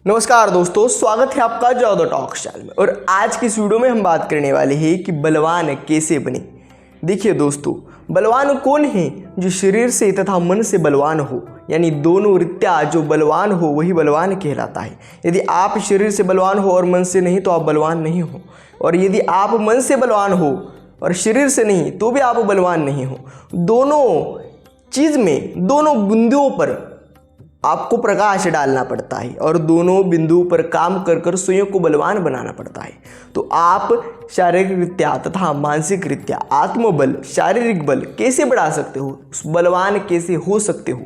नमस्कार दोस्तों, स्वागत है आपका जादू टॉक चैनल में। और आज की इस वीडियो में हम बात करने वाले हैं कि बलवान कैसे बने। देखिए दोस्तों, बलवान कौन है? जो शरीर से तथा मन से बलवान हो, यानी दोनों रीत्या जो बलवान हो वही बलवान कहलाता है। यदि आप शरीर से बलवान हो और मन से नहीं तो आप बलवान नहीं हो, और यदि आप मन से बलवान हो और शरीर से नहीं तो भी आप बलवान नहीं हो। दोनों चीज़ में, दोनों बिंदुओं पर आपको प्रकाश डालना पड़ता है और दोनों बिंदुओं पर काम कर कर स्वयं को बलवान बनाना पड़ता है। तो आप शारीरिक रीत्या तथा मानसिक रीत्या आत्मबल, शारीरिक बल कैसे बढ़ा सकते हो, बलवान कैसे हो सकते हो,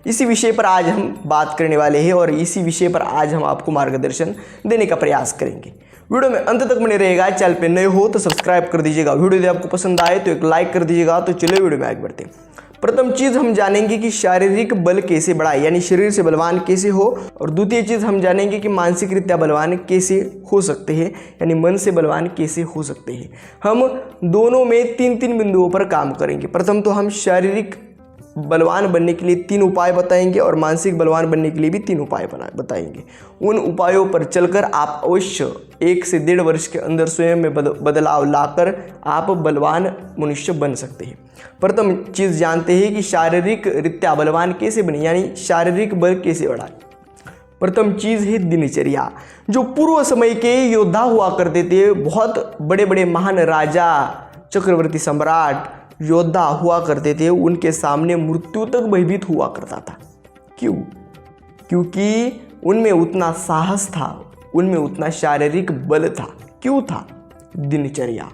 इसी विषय पर आज हम बात करने वाले हैं और इसी विषय पर आज हम आपको मार्गदर्शन देने का प्रयास करेंगे। वीडियो में अंत तक बने रहेगा। चैनल पे नए हो तो सब्सक्राइब कर दीजिएगा। वीडियो यदि आपको पसंद आए तो एक लाइक कर दीजिएगा। तो चलिए वीडियो में आगे बढ़ते हैं। प्रथम चीज़ हम जानेंगे कि शारीरिक बल कैसे बढ़ाए, यानी शरीर से बलवान कैसे हो। और द्वितीय चीज़ हम जानेंगे कि मानसिक रीत्या बलवान कैसे हो सकते हैं, यानी मन से बलवान कैसे हो सकते हैं। हम दोनों में तीन तीन बिंदुओं पर काम करेंगे। प्रथम तो हम शारीरिक बलवान बनने के लिए 3 उपाय बताएंगे और मानसिक बलवान बनने के लिए भी 3 उपाय बताएंगे। उन उपायों पर चलकर आप अवश्य 1 से 1.5 वर्ष के अंदर स्वयं में बदलाव लाकर आप बलवान मनुष्य बन सकते हैं। प्रथम चीज़ जानते हैं कि शारीरिक रीत्या बलवान कैसे बने, यानी शारीरिक बल कैसे बढ़ाए। प्रथम चीज़ है दिनचर्या। जो पूर्व समय के योद्धा हुआ करते थे, बहुत बड़े बड़े महान राजा, चक्रवर्ती सम्राट, योद्धा हुआ करते थे, उनके सामने मृत्यु तक भयभीत हुआ करता था। क्यों? क्योंकि उनमें उतना साहस था, उनमें उतना शारीरिक बल था। क्यों था? दिनचर्या।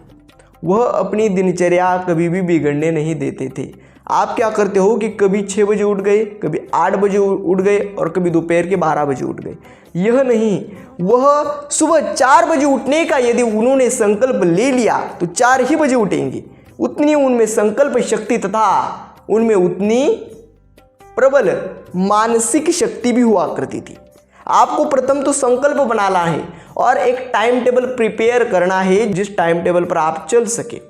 वह अपनी दिनचर्या कभी भी बिगड़ने नहीं देते थे। आप क्या करते हो कि कभी 6 बजे उठ गए, कभी 8 बजे उठ गए और कभी दोपहर के 12 बजे उठ गए। यह नहीं, वह सुबह 4 बजे उठने का यदि उन्होंने संकल्प ले लिया तो 4 ही बजे उठेंगे। उतनी उनमें संकल्प शक्ति तथा उनमें उतनी प्रबल मानसिक शक्ति भी हुआ करती थी। आपको प्रथम तो संकल्प बनाना है और एक टाइम टेबल प्रिपेयर करना है जिस टाइम टेबल पर आप चल सके।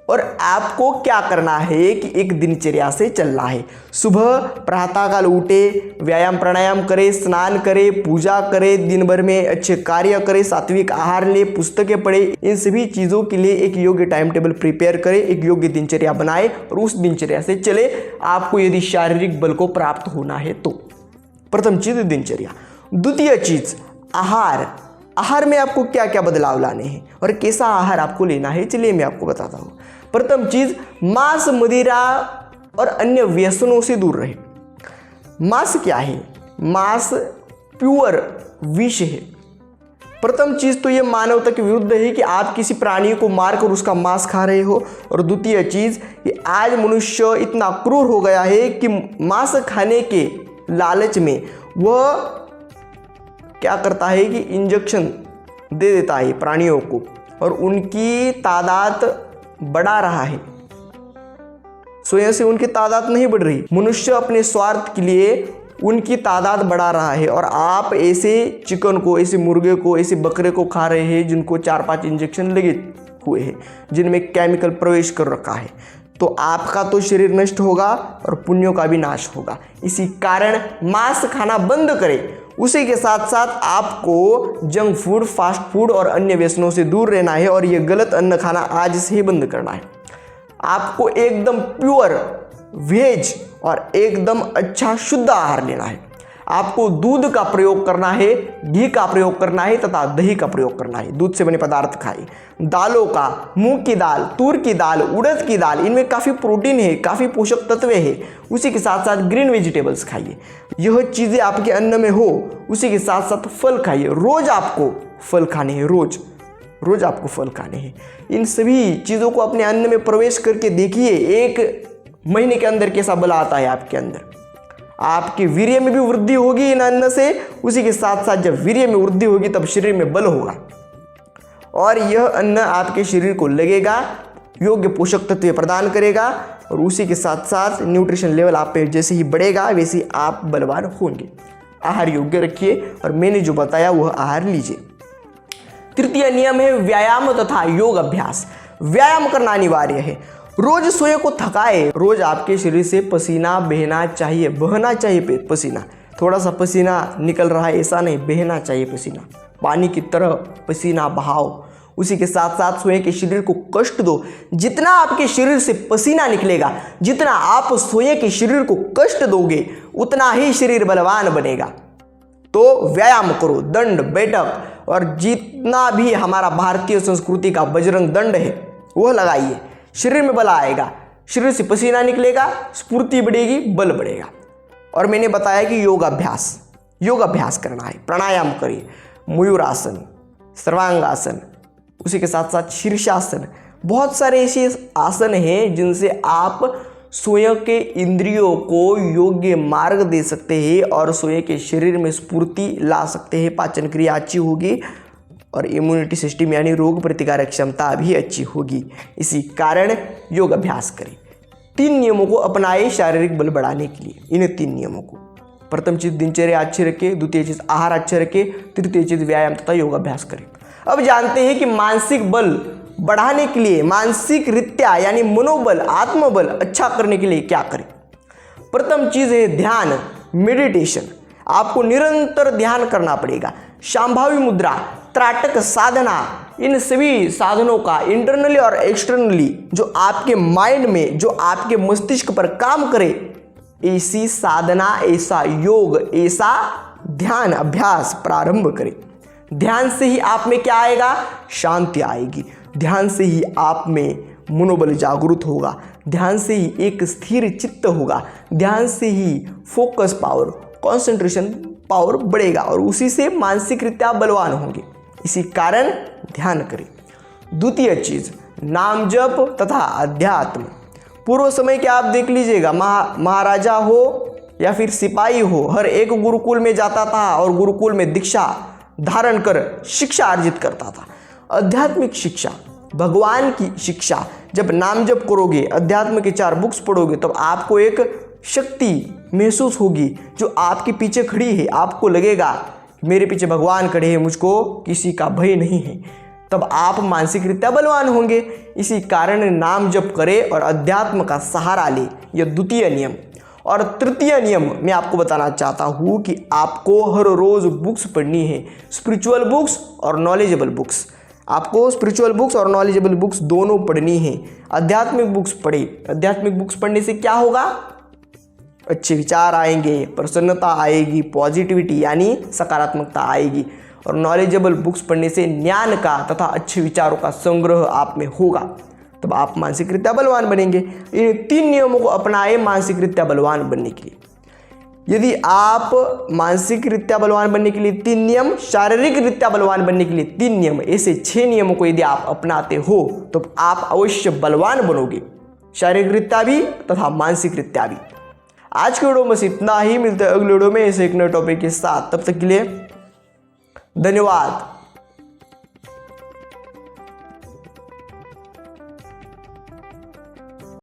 और आपको क्या करना है कि एक दिनचर्या से चलना है। सुबह प्रातःकाल उठे, व्यायाम प्राणायाम करे, स्नान करे, पूजा करे, दिन भर में अच्छे कार्य करे, सात्विक आहार ले, पुस्तकें पढ़े। इन सभी चीज़ों के लिए एक योग्य टाइम टेबल प्रिपेयर करे, एक योग्य दिनचर्या बनाए और उस दिनचर्या से चले। आपको यदि शारीरिक बल को प्राप्त होना है तो प्रथम चीज़ दिनचर्या। द्वितीय चीज़ आहार। आहार में आपको क्या क्या बदलाव लाने हैं और कैसा आहार आपको लेना है, चलिए मैं आपको बताता हूँ। प्रथम चीज, मांस, मदिरा और अन्य व्यसनों से दूर रहे। मांस क्या है? मांस प्योर विष है। प्रथम चीज तो यह मानवता के विरुद्ध है कि आप किसी प्राणी को मारकर उसका मांस खा रहे हो। और द्वितीय चीज, कि आज मनुष्य इतना क्रूर हो गया है कि मांस खाने के लालच में वह क्या करता है कि इंजेक्शन दे देता है प्राणियों को और उनकी तादाद बढ़ा रहा है। स्वयं से उनकी तादाद नहीं बढ़ रही, मनुष्य अपने स्वार्थ के लिए उनकी तादाद बढ़ा रहा है। और आप ऐसे चिकन को, ऐसे मुर्गे को, ऐसे बकरे को खा रहे हैं जिनको 4-5 इंजेक्शन लगे हुए हैं, जिनमें केमिकल प्रवेश कर रखा है। तो आपका तो शरीर नष्ट होगा और पुण्यों का भी नाश होगा। इसी कारण मांस खाना बंद करें। उसी के साथ साथ आपको जंक फूड, फास्ट फूड और अन्य व्यसनों से दूर रहना है और ये गलत अन्न खाना आज से ही बंद करना है। आपको एकदम प्योर वेज और एकदम अच्छा शुद्ध आहार लेना है। आपको दूध का प्रयोग करना है, घी का प्रयोग करना है तथा दही का प्रयोग करना है। दूध से बने पदार्थ खाइए। दालों का, मूंग की दाल, तूर की दाल, उड़द की दाल, इनमें काफ़ी प्रोटीन है, काफ़ी पोषक तत्व है। उसी के साथ साथ ग्रीन वेजिटेबल्स खाइए। यह चीज़ें आपके अन्न में हो। उसी के साथ साथ फल खाइए। रोज़ आपको फल खाने हैं, रोज आपको फल खाने हैं। इन सभी चीज़ों को अपने अन्न में प्रवेश करके देखिए, 1 महीने के अंदर कैसा बल आता है आपके अंदर। आपके वीर्य में भी वृद्धि होगी इन अन्न से। उसी के साथ साथ जब वीर्य में वृद्धि होगी तब शरीर में बल होगा और यह अन्न आपके शरीर को लगेगा, योग्य पोषक तत्व प्रदान करेगा और उसी के साथ साथ न्यूट्रिशन लेवल आप पे जैसे ही बढ़ेगा वैसे ही आप बलवान होंगे। आहार योग्य रखिए और मैंने जो बताया वह आहार लीजिए। तृतीय नियम है व्यायाम तथा योग अभ्यास। व्यायाम करना अनिवार्य है। रोज स्वयं को थकाए। रोज आपके शरीर से पसीना बहना चाहिए, पसीना। थोड़ा सा पसीना निकल रहा है ऐसा नहीं, बहना चाहिए पसीना, पानी की तरह पसीना बहाओ। उसी के साथ साथ स्वयं के शरीर को कष्ट दो। जितना आपके शरीर से पसीना निकलेगा, जितना आप स्वयं के शरीर को कष्ट दोगे, उतना ही शरीर बलवान बनेगा। तो व्यायाम करो, दंड बैठक, और जितना भी हमारा भारतीय संस्कृति का बजरंग दंड है वह लगाइए। शरीर में बल आएगा, शरीर से पसीना निकलेगा, स्फूर्ति बढ़ेगी, बल बढ़ेगा। और मैंने बताया कि योग अभ्यास करना है, प्राणायाम करिए, मयूरासन, सर्वांगासन, उसी के साथ साथ शीर्षासन। बहुत सारे ऐसे आसन हैं जिनसे आप स्वयं के इंद्रियों को योग्य मार्ग दे सकते हैं और स्वयं के शरीर में स्फूर्ति ला सकते हैं। पाचन क्रिया अच्छी होगी और इम्यूनिटी सिस्टम यानी रोग प्रतिकारक क्षमता भी अच्छी होगी। इसी कारण योग अभ्यास करें। 3 नियमों को अपनाएं शारीरिक बल बढ़ाने के लिए। इन 3 नियमों को, प्रथम चीज दिनचर्या अच्छी रखें, द्वितीय चीज आहार अच्छे रखें, तृतीय चीज व्यायाम तथा योग अभ्यास करें। अब जानते हैं कि मानसिक बल बढ़ाने के लिए, मानसिक रीत्या यानी मनोबल, आत्मबल अच्छा करने के लिए क्या करें। प्रथम चीज है ध्यान, मेडिटेशन। आपको निरंतर ध्यान करना पड़ेगा। शांभावी मुद्रा, त्राटक साधना, इन सभी साधनों का इंटरनली और एक्सटर्नली जो आपके माइंड में, जो आपके मस्तिष्क पर काम करे, ऐसी साधना, ऐसा योग, ऐसा ध्यान अभ्यास प्रारंभ करें। ध्यान से ही आप में क्या आएगा? शांति आएगी। ध्यान से ही आप में मनोबल जागृत होगा। ध्यान से ही एक स्थिर चित्त होगा। ध्यान से ही फोकस पावर, कंसंट्रेशन पावर बढ़ेगा और उसी से मानसिक रीत्या बलवान होंगे। इसी कारण ध्यान करें। द्वितीय चीज नाम जप तथा अध्यात्म। पूर्व समय के आप देख लीजिएगा, महाराजा हो या फिर सिपाही हो, हर एक गुरुकुल में जाता था और गुरुकुल में दीक्षा धारण कर शिक्षा अर्जित करता था। आध्यात्मिक शिक्षा, भगवान की शिक्षा। जब नाम जप करोगे, अध्यात्म के 4 बुक्स पढ़ोगे, तब आपको एक शक्ति महसूस होगी जो आपके पीछे खड़ी है। आपको लगेगा मेरे पीछे भगवान खड़े हैं, मुझको किसी का भय नहीं है। तब आप मानसिक रीत्या बलवान होंगे। इसी कारण नाम जप करें और अध्यात्म का सहारा ले। यह द्वितीय नियम। और तृतीय नियम मैं आपको बताना चाहता हूँ कि आपको हर रोज बुक्स पढ़नी है, स्पिरिचुअल बुक्स और नॉलेजेबल बुक्स। आपको स्पिरिचुअल बुक्स और नॉलेजेबल बुक्स दोनों पढ़नी है। आध्यात्मिक बुक्स पढ़े। आध्यात्मिक बुक्स पढ़ने से क्या होगा? अच्छे विचार आएंगे, प्रसन्नता आएगी, पॉजिटिविटी यानी सकारात्मकता आएगी। और नॉलेजेबल बुक्स पढ़ने से ज्ञान का तथा अच्छे विचारों का संग्रह आप में होगा। तब आप मानसिक रीत्या बलवान बनेंगे। इन 3 नियमों को अपनाएं मानसिक रीत्या बलवान बनने के लिए। यदि आप मानसिक रीत्या बलवान बनने के लिए 3 नियम, शारीरिक रीत्या बलवान बनने के लिए 3 नियम, ऐसे 6 नियमों को यदि आप अपनाते हो तो आप अवश्य बलवान बनोगे, शारीरिक रीत्या भी तथा मानसिक रीत्या भी। आज के वीडियो में इतना ही। मिलते हैं अगले वीडियो में ऐसे एक नए टॉपिक के साथ। तब तक के लिए धन्यवाद।